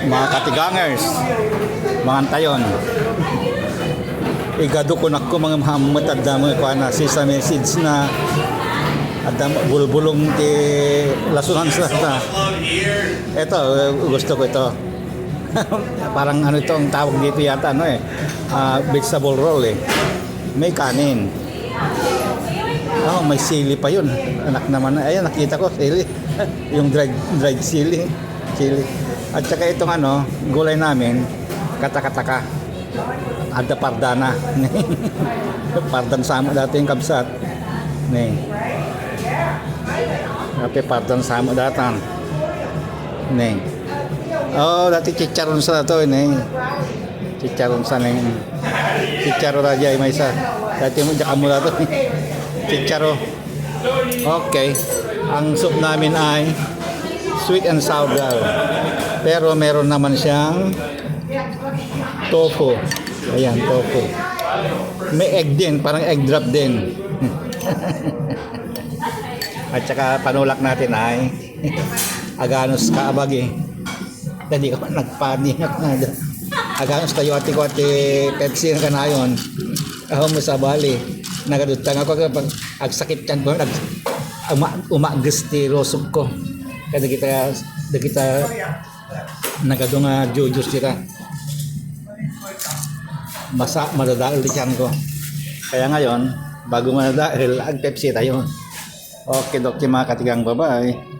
Mga katigangers, mga tayon. Igado ko nako mga matad na mga kuha na sesame seeds na at bulbulong ti lasunan sa ito gusto ko ito. Parang ano ito ang tawag dito yata vegetable roll may kanin, may sili pa yun, anak naman ayan nakita ko sili. Yung dried chili at saka itong gulay namin katakataka ada pardana. Pardan sama dati yung kabsat tapi pardan sama datang dati chicharon sa to chicharon sa chicharo raja may isa dati mo dyan mula to chicharo. Okay, ang soup namin ay sweet and sour pero meron naman siyang tofu. Ayan, tofu. May egg din, parang egg drop din. At saka panulak natin ay aganos kaabag Hindi ka pa nagpani aganos tayo ati-ati Pepsi na kanayon. Ako mo sa bali. Nagadutang ako kapag agsakit kan ko umagas ti rosog ko. Kada kita nagadunga jujus kita. Madadahil di tiyan ko. Kaya ngayon, bago madadahil, ag Pepsi tayo. Okay, mga katigang, bye-bye.